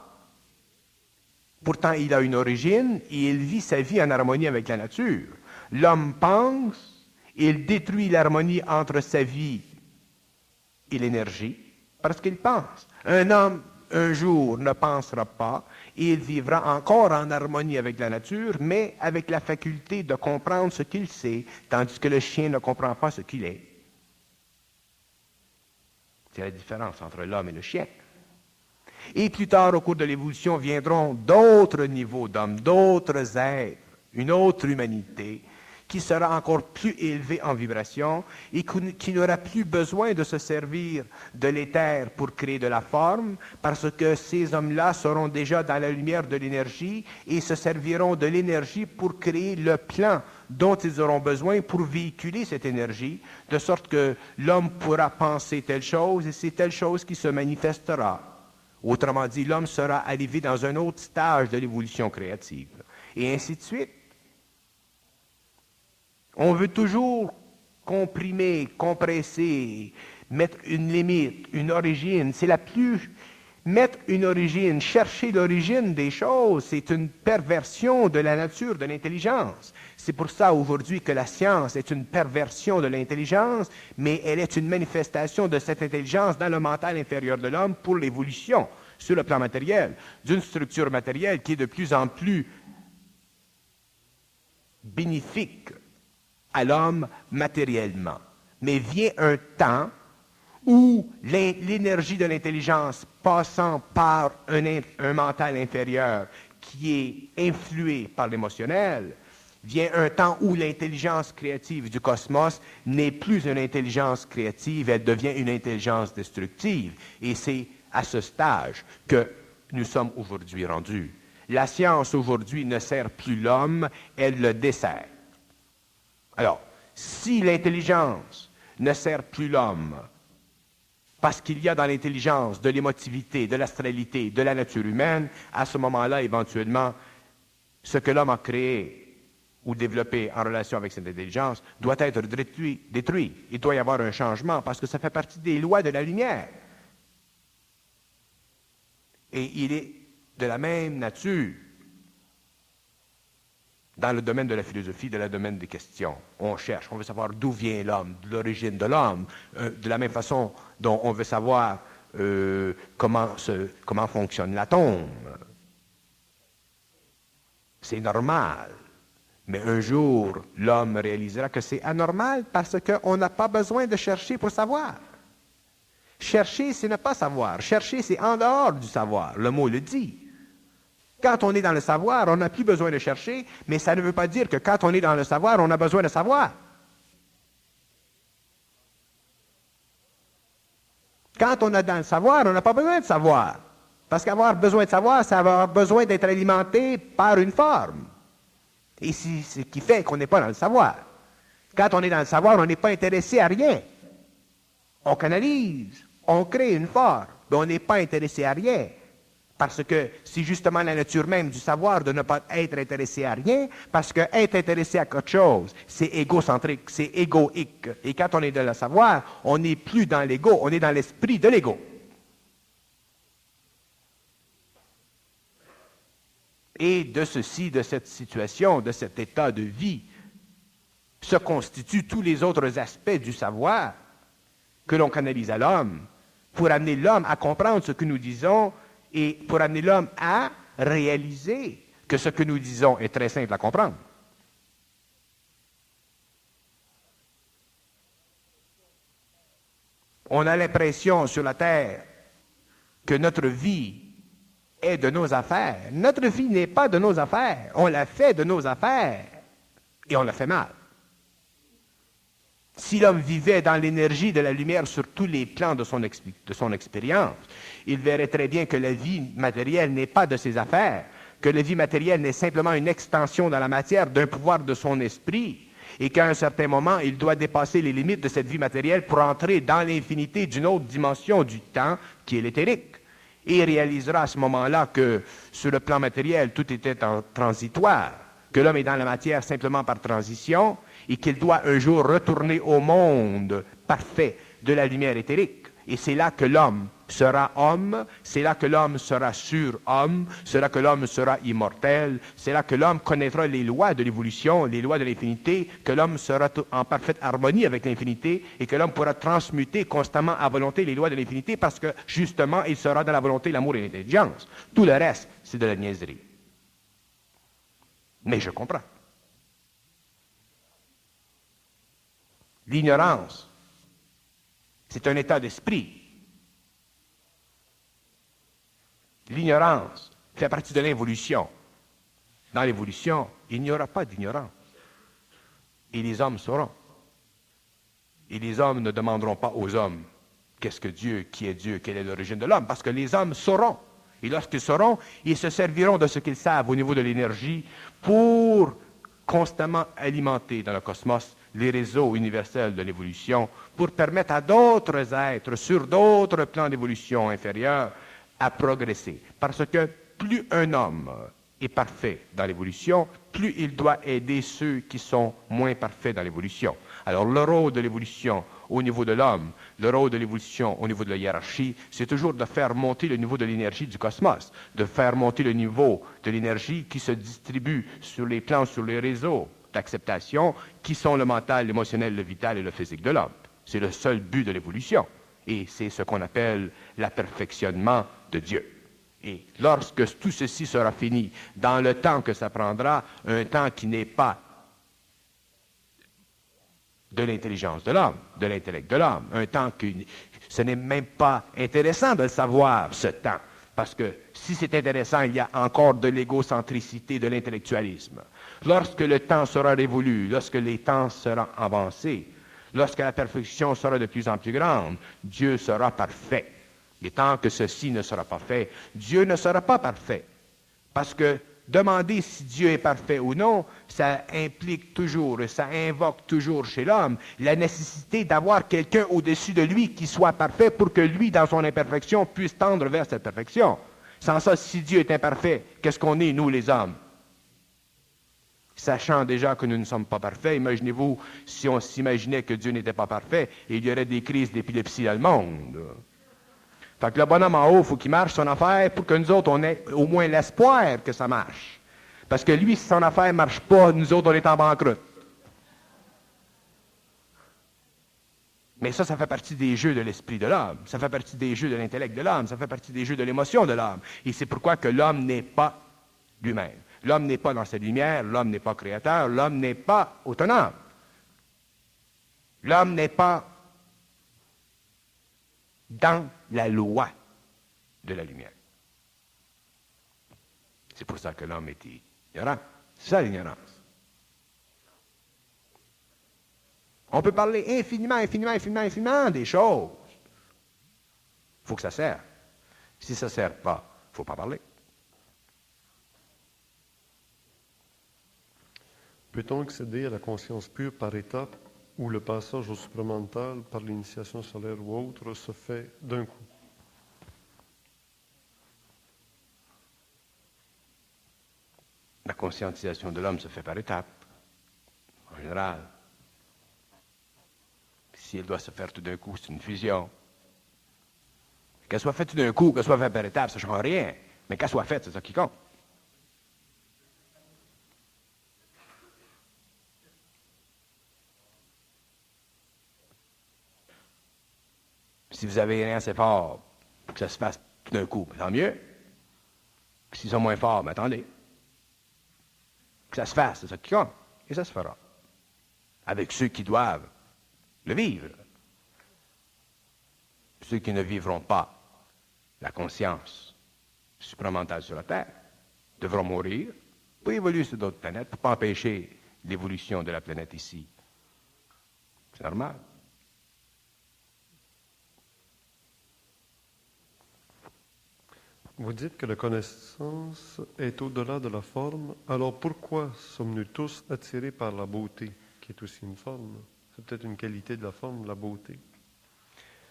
pourtant il a une origine et il vit sa vie en harmonie avec la nature. L'homme pense, il détruit l'harmonie entre sa vie et l'énergie parce qu'il pense. Un homme, un jour, ne pensera pas et il vivra encore en harmonie avec la nature, mais avec la faculté de comprendre ce qu'il sait, tandis que le chien ne comprend pas ce qu'il est. C'est la différence entre l'homme et le chien. Et plus tard, au cours de l'évolution, viendront d'autres niveaux d'hommes, d'autres êtres, une autre humanité, qui sera encore plus élevé en vibration et qui n'aura plus besoin de se servir de l'éther pour créer de la forme, parce que ces hommes-là seront déjà dans la lumière de l'énergie et se serviront de l'énergie pour créer le plan dont ils auront besoin pour véhiculer cette énergie, de sorte que l'homme pourra penser telle chose et c'est telle chose qui se manifestera. Autrement dit, l'homme sera arrivé dans un autre stage de l'évolution créative. Et ainsi de suite. On veut toujours comprimer, compresser, mettre une limite, une origine. C'est la plus... Mettre une origine, chercher l'origine des choses, c'est une perversion de la nature, de l'intelligence. C'est pour ça aujourd'hui que la science est une perversion de l'intelligence, mais elle est une manifestation de cette intelligence dans le mental inférieur de l'homme pour l'évolution, sur le plan matériel, d'une structure matérielle qui est de plus en plus bénéfique à l'homme matériellement. Mais vient un temps où l'énergie de l'intelligence passant par un mental inférieur qui est influé par l'émotionnel, vient un temps où l'intelligence créative du cosmos n'est plus une intelligence créative, elle devient une intelligence destructive. Et c'est à ce stage que nous sommes aujourd'hui rendus. La science aujourd'hui ne sert plus l'homme, elle le dessert. Alors, si l'intelligence ne sert plus l'homme, parce qu'il y a dans l'intelligence de l'émotivité, de l'astralité, de la nature humaine, à ce moment-là, éventuellement, ce que l'homme a créé ou développé en relation avec cette intelligence doit être détruit. Il doit y avoir un changement parce que ça fait partie des lois de la lumière. Et il est de la même nature Dans le domaine de la philosophie, dans le domaine des questions, on cherche, on veut savoir d'où vient l'homme, de l'origine de l'homme, de la même façon dont on veut savoir comment fonctionne l'atome. C'est normal. Mais un jour, l'homme réalisera que c'est anormal parce qu'on n'a pas besoin de chercher pour savoir. Chercher, c'est ne pas savoir. Chercher, c'est en dehors du savoir. Le mot le dit. Quand on est dans le savoir, on n'a plus besoin de chercher, mais ça ne veut pas dire que quand on est dans le savoir, on a besoin de savoir. Quand on est dans le savoir, on n'a pas besoin de savoir. Parce qu'avoir besoin de savoir, c'est avoir besoin d'être alimenté par une forme. Et c'est ce qui fait qu'on n'est pas dans le savoir. Quand on est dans le savoir, on n'est pas intéressé à rien. On canalise, on crée une forme, mais on n'est pas intéressé à rien. Parce que c'est justement la nature même du savoir de ne pas être intéressé à rien, parce que être intéressé à quelque chose, c'est égocentrique, c'est égoïque. Et quand on est dans le savoir, on n'est plus dans l'ego, on est dans l'esprit de l'ego. Et de ceci, de cette situation, de cet état de vie, se constituent tous les autres aspects du savoir que l'on canalise à l'homme, pour amener l'homme à comprendre ce que nous disons et pour amener l'homme à réaliser que ce que nous disons est très simple à comprendre. On a l'impression sur la Terre que notre vie est de nos affaires. Notre vie n'est pas de nos affaires. On la fait de nos affaires et on la fait mal. Si l'homme vivait dans l'énergie de la lumière sur tous les plans de son expérience, il verrait très bien que la vie matérielle n'est pas de ses affaires, que la vie matérielle n'est simplement une extension dans la matière d'un pouvoir de son esprit, et qu'à un certain moment, il doit dépasser les limites de cette vie matérielle pour entrer dans l'infinité d'une autre dimension du temps, qui est l'éthérique. Et il réalisera à ce moment-là que, sur le plan matériel, tout était transitoire, que l'homme est dans la matière simplement par transition, et qu'il doit un jour retourner au monde parfait de la lumière éthérique. Et c'est là que l'homme sera homme, c'est là que l'homme sera surhomme, c'est là que l'homme sera immortel, c'est là que l'homme connaîtra les lois de l'évolution, les lois de l'infinité, que l'homme sera en parfaite harmonie avec l'infinité et que l'homme pourra transmuter constamment à volonté les lois de l'infinité parce que, justement, il sera dans la volonté, l'amour et l'intelligence. Tout le reste, c'est de la niaiserie. Mais je comprends. L'ignorance, c'est un état d'esprit. L'ignorance fait partie de l'évolution. Dans l'évolution, il n'y aura pas d'ignorance. Et les hommes sauront. Et les hommes ne demanderont pas aux hommes qu'est-ce que Dieu, qui est Dieu, quelle est l'origine de l'homme, parce que les hommes sauront. Et lorsqu'ils sauront, ils se serviront de ce qu'ils savent au niveau de l'énergie pour constamment alimenter dans le cosmos les réseaux universels de l'évolution pour permettre à d'autres êtres sur d'autres plans d'évolution inférieurs à progresser. Parce que plus un homme est parfait dans l'évolution, plus il doit aider ceux qui sont moins parfaits dans l'évolution. Alors le rôle de l'évolution au niveau de l'homme, le rôle de l'évolution au niveau de la hiérarchie, c'est toujours de faire monter le niveau de l'énergie du cosmos, de faire monter le niveau de l'énergie qui se distribue sur les plans, sur les réseaux d'acceptation, qui sont le mental, l'émotionnel, le vital et le physique de l'homme. C'est le seul but de l'évolution. Et c'est ce qu'on appelle l'aperfectionnement de Dieu. Et lorsque tout ceci sera fini, dans le temps que ça prendra, un temps qui n'est pas de l'intelligence de l'homme, de l'intellect de l'homme, un temps que ce n'est même pas intéressant de le savoir, ce temps. Parce que si c'est intéressant, il y a encore de l'égocentricité, de l'intellectualisme. Lorsque le temps sera révolu, lorsque les temps seront avancés, lorsque la perfection sera de plus en plus grande, Dieu sera parfait. Et tant que ceci ne sera pas fait, Dieu ne sera pas parfait. Parce que demander si Dieu est parfait ou non, ça implique toujours, ça invoque toujours chez l'homme la nécessité d'avoir quelqu'un au-dessus de lui qui soit parfait pour que lui, dans son imperfection, puisse tendre vers cette perfection. Sans ça, si Dieu est imparfait, qu'est-ce qu'on est, nous, les hommes? Sachant déjà que nous ne sommes pas parfaits, imaginez-vous si on s'imaginait que Dieu n'était pas parfait, il y aurait des crises d'épilepsie dans le monde. Fait que le bonhomme en haut, il faut qu'il marche son affaire pour que nous autres, on ait au moins l'espoir que ça marche. Parce que lui, si son affaire ne marche pas, nous autres, on est en banqueroute. Mais ça fait partie des jeux de l'esprit de l'homme. Ça fait partie des jeux de l'intellect de l'homme. Ça fait partie des jeux de l'émotion de l'homme. Et c'est pourquoi que l'homme n'est pas lui-même. L'homme n'est pas dans sa lumière. L'homme n'est pas créateur. L'homme n'est pas autonome. L'homme n'est pas dans la loi de la lumière. C'est pour ça que l'homme est ignorant. C'est ça l'ignorance. On peut parler infiniment des choses. Il faut que ça serve. Si ça ne sert pas, il ne faut pas parler. Peut-on accéder à la conscience pure par étapes où le passage au supramental par l'initiation solaire ou autre se fait d'un coup? La conscientisation de l'homme se fait par étapes, en général. Si elle doit se faire tout d'un coup, c'est une fusion. Qu'elle soit faite tout d'un coup, qu'elle soit faite par étapes, ça ne change rien. Mais qu'elle soit faite, c'est ça qui compte. Si vous avez rien assez fort pour que ça se fasse tout d'un coup, tant mieux. S'ils sont moins forts, attendez. Que ça se fasse, c'est ça qui compte. Et ça se fera. Avec ceux qui doivent le vivre. Ceux qui ne vivront pas la conscience supramentale sur la Terre devront mourir pour évoluer sur d'autres planètes, pour ne pas empêcher l'évolution de la planète ici. C'est normal. Vous dites que la connaissance est au-delà de la forme, alors pourquoi sommes-nous tous attirés par la beauté, qui est aussi une forme? C'est peut-être une qualité de la forme, la beauté.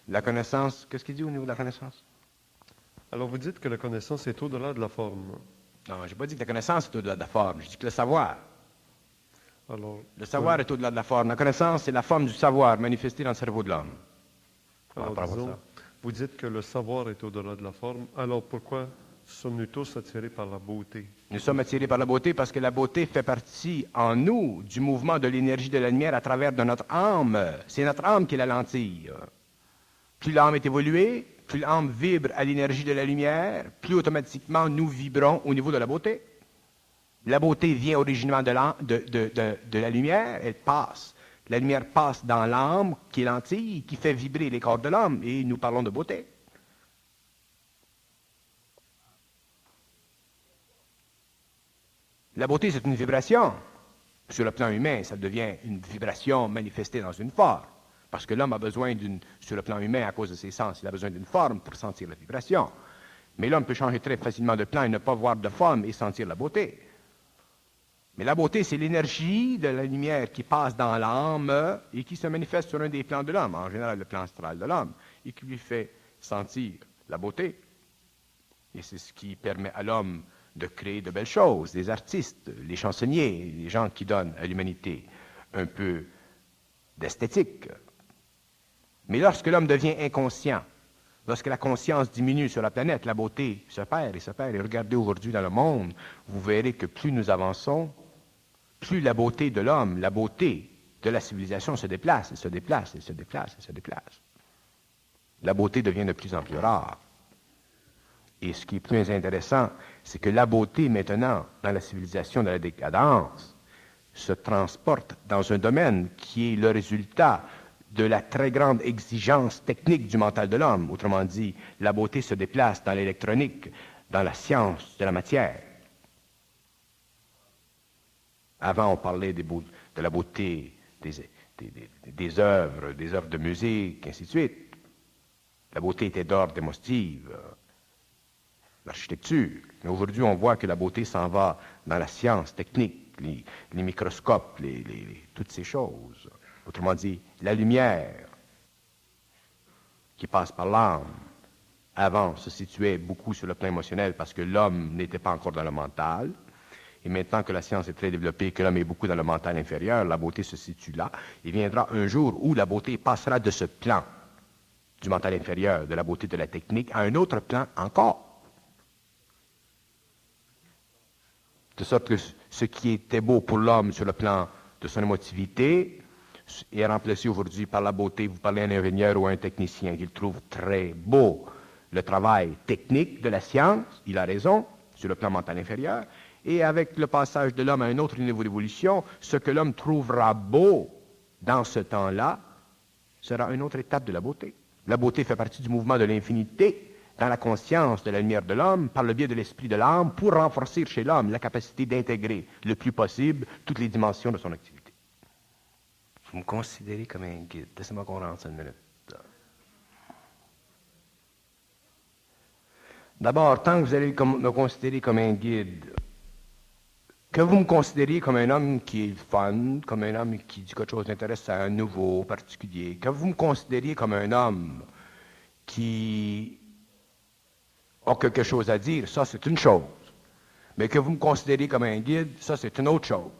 La connaissance, qu'est-ce qu'il dit au niveau de la connaissance? Alors vous dites que la connaissance est au-delà de la forme. Non, je n'ai pas dit que la connaissance est au-delà de la forme, je dis que le savoir. Alors, Le savoir est au-delà de la forme. La connaissance, c'est la forme du savoir manifestée dans le cerveau de l'homme. alors disons, vous dites que le savoir est au-delà de la forme, alors pourquoi sommes-nous tous attirés par la beauté? Nous sommes attirés par la beauté parce que la beauté fait partie en nous du mouvement de l'énergie de la lumière à travers de notre âme. C'est notre âme qui est la lentille. Plus l'âme est évoluée, plus l'âme vibre à l'énergie de la lumière, plus automatiquement nous vibrons au niveau de la beauté. La beauté vient originellement de la lumière, elle passe. La lumière passe dans l'âme, qui est lentille, qui fait vibrer les corps de l'homme, et nous parlons de beauté. La beauté, c'est une vibration. Sur le plan humain, ça devient une vibration manifestée dans une forme. Parce que l'homme a besoin sur le plan humain, à cause de ses sens, il a besoin d'une forme pour sentir la vibration. Mais l'homme peut changer très facilement de plan et ne pas voir de forme et sentir la beauté. Mais la beauté, c'est l'énergie de la lumière qui passe dans l'âme et qui se manifeste sur un des plans de l'homme, en général le plan astral de l'homme, et qui lui fait sentir la beauté. Et c'est ce qui permet à l'homme de créer de belles choses, les artistes, les chansonniers, les gens qui donnent à l'humanité un peu d'esthétique. Mais lorsque l'homme devient inconscient, lorsque la conscience diminue sur la planète, la beauté se perd et se perd. Et regardez aujourd'hui dans le monde, vous verrez que plus nous avançons, plus la beauté de l'homme, la beauté de la civilisation se déplace, elle se déplace, elle se déplace, elle se déplace. La beauté devient de plus en plus rare. Et ce qui est plus intéressant, c'est que la beauté maintenant, dans la civilisation de la décadence, se transporte dans un domaine qui est le résultat de la très grande exigence technique du mental de l'homme. Autrement dit, la beauté se déplace dans l'électronique, dans la science de la matière. Avant, on parlait de la beauté des œuvres de musique, ainsi de suite. La beauté était d'ordre démonstrative, l'architecture. Mais aujourd'hui, on voit que la beauté s'en va dans la science technique, les microscopes, toutes ces choses. Autrement dit, la lumière qui passe par l'âme, avant, se situait beaucoup sur le plan émotionnel parce que l'homme n'était pas encore dans le mental. Et maintenant que la science est très développée, que l'homme est beaucoup dans le mental inférieur, la beauté se situe là. Il viendra un jour où la beauté passera de ce plan du mental inférieur, de la beauté de la technique, à un autre plan encore. De sorte que ce qui était beau pour l'homme sur le plan de son émotivité est remplacé aujourd'hui par la beauté. Vous parlez à un ingénieur ou à un technicien qu'il trouve très beau. Le travail technique de la science, il a raison, sur le plan mental inférieur, et avec le passage de l'homme à un autre niveau d'évolution, ce que l'homme trouvera beau dans ce temps-là sera une autre étape de la beauté. La beauté fait partie du mouvement de l'infinité dans la conscience de la lumière de l'homme par le biais de l'esprit de l'âme pour renforcer chez l'homme la capacité d'intégrer le plus possible toutes les dimensions de son activité. Vous me considérez comme un guide. Laissez-moi qu'on rentre une minute. D'abord, tant que vous allez me considérer comme un guide, que vous me considériez comme un homme qui est fun, comme un homme qui dit quelque chose d'intéressant, nouveau, particulier, que vous me considériez comme un homme qui a quelque chose à dire, ça c'est une chose. Mais que vous me considérez comme un guide, ça c'est une autre chose.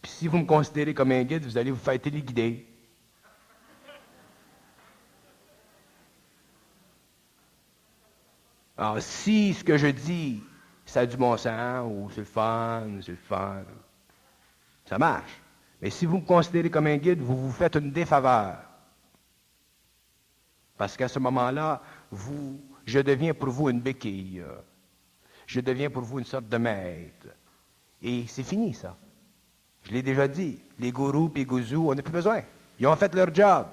Puis si vous me considérez comme un guide, vous allez vous faire téléguider. Alors, si ce que je dis, ça a du bon sens, ou c'est le fun, ça marche. Mais si vous me considérez comme un guide, vous vous faites une défaveur. Parce qu'à ce moment-là, je deviens pour vous une béquille. Je deviens pour vous une sorte de maître. Et c'est fini, ça. Je l'ai déjà dit. Les gourous et les gouzous, on n'a plus besoin. Ils ont fait leur job.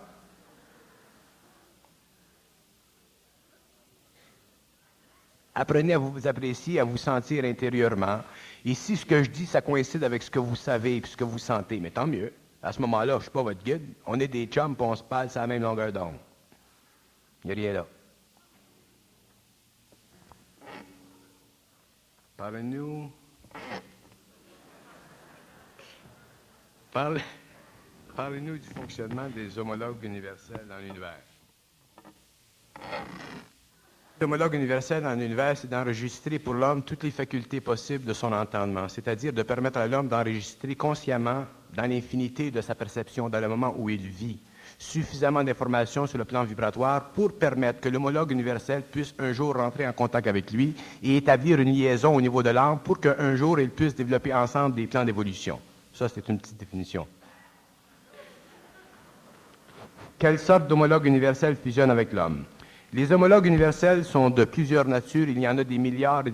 Apprenez à vous apprécier, à vous sentir intérieurement. Et si ce que je dis, ça coïncide avec ce que vous savez et ce que vous sentez, mais tant mieux. À ce moment-là, je ne suis pas votre guide. On est des chums et on se parle sur la même longueur d'onde. Il n'y a rien là. Parlez-nous. Parlez-nous du fonctionnement des homologues universels dans l'univers. L'homologue universel dans l'univers, c'est d'enregistrer pour l'homme toutes les facultés possibles de son entendement, c'est-à-dire de permettre à l'homme d'enregistrer consciemment dans l'infinité de sa perception, dans le moment où il vit, suffisamment d'informations sur le plan vibratoire pour permettre que l'homologue universel puisse un jour rentrer en contact avec lui et établir une liaison au niveau de l'âme pour qu'un jour ils puissent développer ensemble des plans d'évolution. Ça, c'est une petite définition. Quelle sorte d'homologue universel fusionne avec l'homme? Les homologues universels sont de plusieurs natures, il y en a des milliards,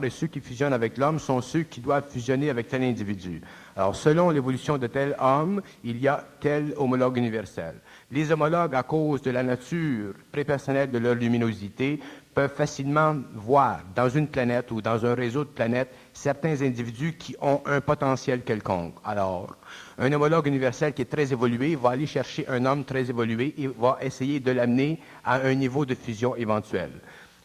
et ceux qui fusionnent avec l'homme sont ceux qui doivent fusionner avec tel individu. Alors, selon l'évolution de tel homme, il y a tel homologue universel. Les homologues, à cause de la nature prépersonnelle de leur luminosité, peuvent facilement voir dans une planète ou dans un réseau de planètes certains individus qui ont un potentiel quelconque. Alors, un homologue universel qui est très évolué va aller chercher un homme très évolué et va essayer de l'amener à un niveau de fusion éventuel.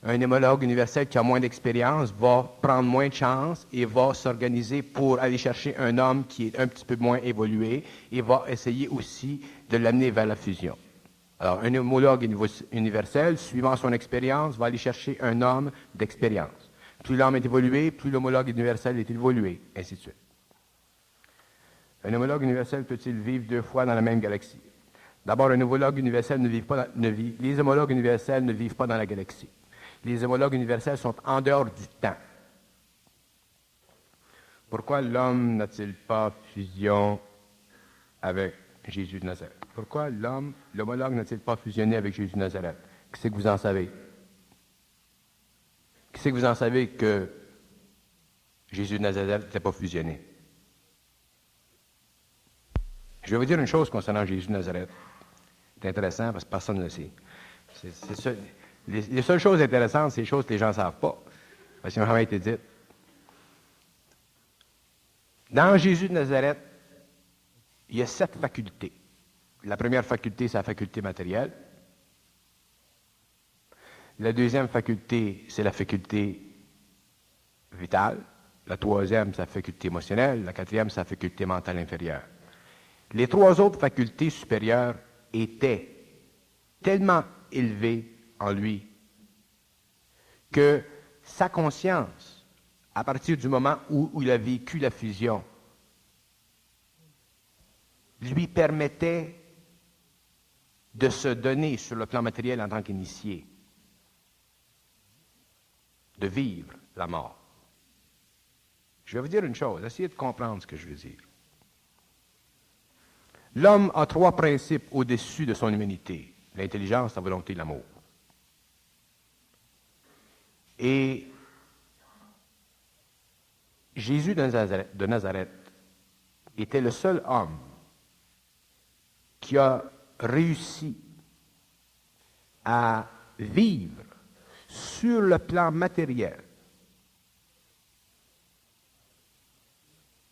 Un homologue universel qui a moins d'expérience va prendre moins de chance et va s'organiser pour aller chercher un homme qui est un petit peu moins évolué et va essayer aussi de l'amener vers la fusion. Alors, un homologue universel, suivant son expérience, va aller chercher un homme d'expérience. Plus l'homme est évolué, plus l'homologue universel est évolué, ainsi de suite. Un homologue universel peut-il vivre deux fois dans la même galaxie? D'abord, un homologue universel les homologues universels ne vivent pas dans la galaxie. Les homologues universels sont en dehors du temps. Pourquoi l'homme n'a-t-il pas fusion avec Jésus de Nazareth? Pourquoi l'homologue n'a-t-il pas fusionné avec Jésus de Nazareth? Qu'est-ce que vous en savez? Qu'est-ce que vous en savez que Jésus de Nazareth n'était pas fusionné? Je vais vous dire une chose concernant Jésus de Nazareth. C'est intéressant parce que personne ne le sait. Les seules choses intéressantes, c'est les choses que les gens ne savent pas, parce qu'elles n'ont jamais été dites. Dans Jésus de Nazareth, il y a 7 facultés. La première faculté, c'est la faculté matérielle. La deuxième faculté, c'est la faculté vitale. La troisième, c'est la faculté émotionnelle. La quatrième, c'est la faculté mentale inférieure. Les 3 autres facultés supérieures étaient tellement élevées en lui que sa conscience, à partir du moment où il a vécu la fusion, lui permettait de se donner sur le plan matériel en tant qu'initié, de vivre la mort. Je vais vous dire une chose, essayez de comprendre ce que je veux dire. L'homme a trois principes au-dessus de son humanité: l'intelligence, la volonté, l'amour. Et Jésus de Nazareth était le seul homme qui a réussi à vivre sur le plan matériel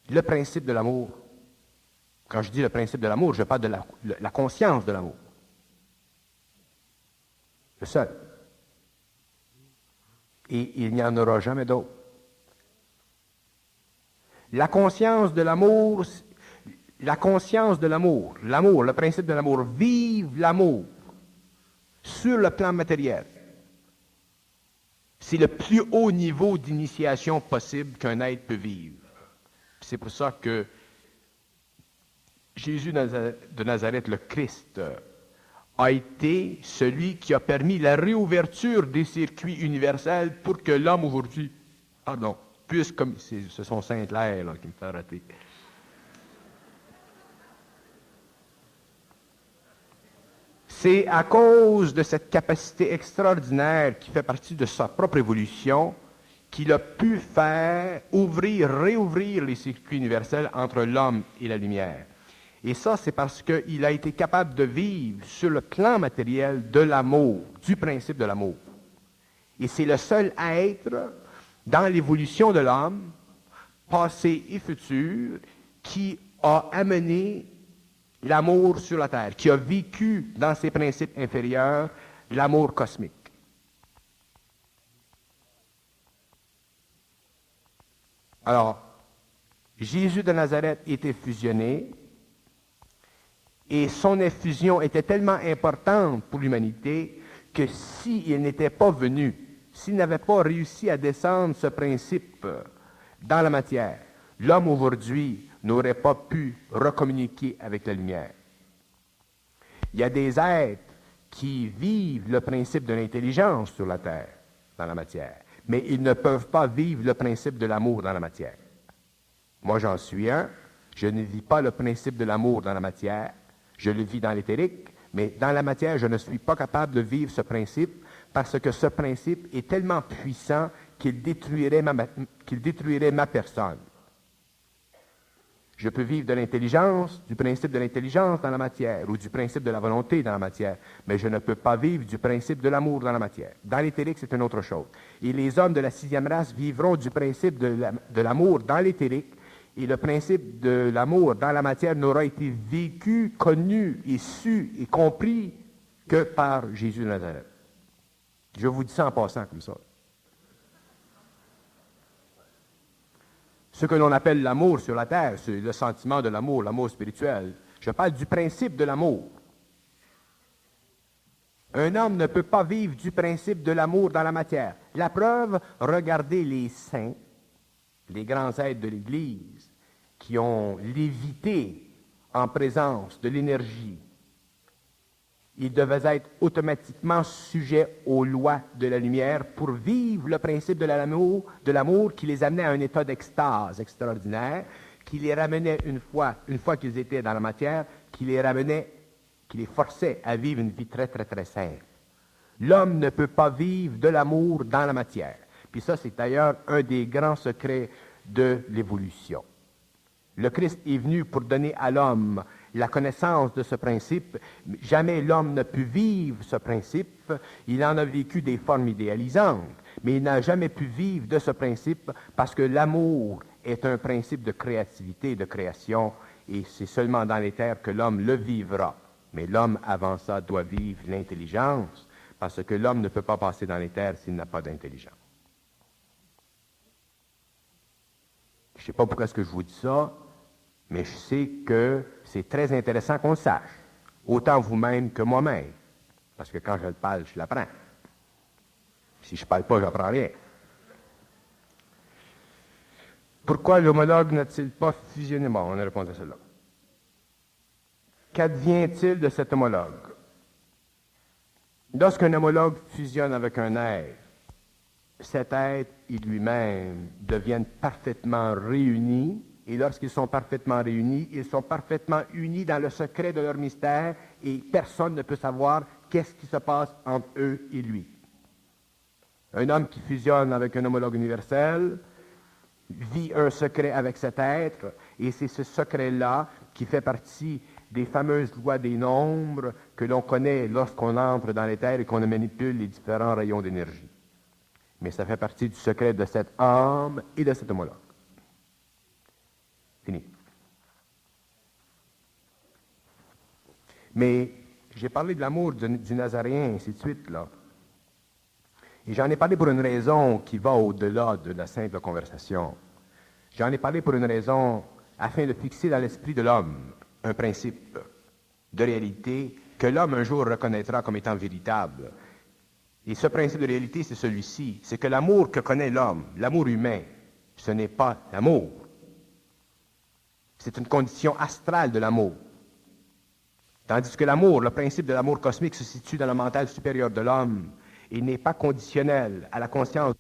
le principe de l'amour. Quand je dis le principe de l'amour, je parle de la conscience de l'amour. Le seul. Et il n'y en aura jamais d'autre. La conscience de l'amour, l'amour, le principe de l'amour, vive l'amour sur le plan matériel. C'est le plus haut niveau d'initiation possible qu'un être peut vivre. C'est pour ça que Jésus de Nazareth, le Christ, a été celui qui a permis la réouverture des circuits universels pour que l'homme aujourd'hui, puisse, comme ce sont Saint-Clair là, qui me fait rater. C'est à cause de cette capacité extraordinaire qui fait partie de sa propre évolution qu'il a pu faire réouvrir les circuits universels entre l'homme et la lumière. Et ça, c'est parce qu'il a été capable de vivre sur le plan matériel de l'amour, du principe de l'amour. Et c'est le seul être dans l'évolution de l'homme, passé et futur, qui a amené l'amour sur la terre, qui a vécu dans ses principes inférieurs l'amour cosmique. Alors, Jésus de Nazareth était fusionné, et son effusion était tellement importante pour l'humanité que s'il n'était pas venu, s'il n'avait pas réussi à descendre ce principe dans la matière, l'homme aujourd'hui n'aurait pas pu recommuniquer avec la lumière. Il y a des êtres qui vivent le principe de l'intelligence sur la terre, dans la matière, mais ils ne peuvent pas vivre le principe de l'amour dans la matière. Moi, j'en suis un. Je ne vis pas le principe de l'amour dans la matière. Je le vis dans l'éthérique, mais dans la matière, je ne suis pas capable de vivre ce principe parce que ce principe est tellement puissant qu'il détruirait ma personne. Je peux vivre de l'intelligence, du principe de l'intelligence dans la matière, ou du principe de la volonté dans la matière, mais je ne peux pas vivre du principe de l'amour dans la matière. Dans l'éthérique, c'est une autre chose. Et les hommes de la 6e race vivront du principe de l'amour dans l'éthérique, et le principe de l'amour dans la matière n'aura été vécu, connu et su et compris que par Jésus de Nazareth. Je vous dis ça en passant comme ça. Ce que l'on appelle l'amour sur la terre, c'est le sentiment de l'amour spirituel. Je parle du principe de l'amour. Un homme ne peut pas vivre du principe de l'amour dans la matière. La preuve, regardez les saints, les grands êtres de l'Église, qui ont lévité en présence de l'énergie. Ils devaient être automatiquement sujets aux lois de la lumière pour vivre le principe de l'amour qui les amenait à un état d'extase extraordinaire, qui les ramenait une fois qu'ils étaient dans la matière, qui les forçait à vivre une vie très, très, très simple. L'homme ne peut pas vivre de l'amour dans la matière. Puis ça, c'est d'ailleurs un des grands secrets de l'évolution. Le Christ est venu pour donner à l'homme la connaissance de ce principe. Jamais l'homme n'a pu vivre ce principe. Il en a vécu des formes idéalisantes, mais il n'a jamais pu vivre de ce principe parce que l'amour est un principe de créativité, de création, et c'est seulement dans les terres que l'homme le vivra. Mais l'homme, avant ça, doit vivre l'intelligence, parce que l'homme ne peut pas passer dans les terres s'il n'a pas d'intelligence. Je ne sais pas pourquoi est-ce que je vous dis ça, mais je sais que c'est très intéressant qu'on le sache, autant vous-même que moi-même, parce que quand je le parle, je l'apprends. Si je ne parle pas, je n'apprends rien. Pourquoi l'homologue n'a-t-il pas fusionné? Bon, on a répondu à cela. Qu'advient-il de cet homologue? Lorsqu'un homologue fusionne avec un être, cet être et lui-même deviennent parfaitement réunis, et lorsqu'ils sont parfaitement réunis, ils sont parfaitement unis dans le secret de leur mystère, et personne ne peut savoir qu'est-ce qui se passe entre eux et lui. Un homme qui fusionne avec un homologue universel vit un secret avec cet être, et c'est ce secret-là qui fait partie des fameuses lois des nombres que l'on connaît lorsqu'on entre dans l'éther et qu'on manipule les différents rayons d'énergie. Mais ça fait partie du secret de cette âme et de cet homologue. Fini. Mais j'ai parlé de l'amour du Nazaréen, ainsi de suite, là. Et j'en ai parlé pour une raison qui va au-delà de la simple conversation. J'en ai parlé pour une raison afin de fixer dans l'esprit de l'homme un principe de réalité que l'homme un jour reconnaîtra comme étant véritable. Et ce principe de réalité, c'est celui-ci, c'est que l'amour que connaît l'homme, l'amour humain, ce n'est pas l'amour. C'est une condition astrale de l'amour. Tandis que l'amour, le principe de l'amour cosmique se situe dans le mental supérieur de l'homme et n'est pas conditionnel à la conscience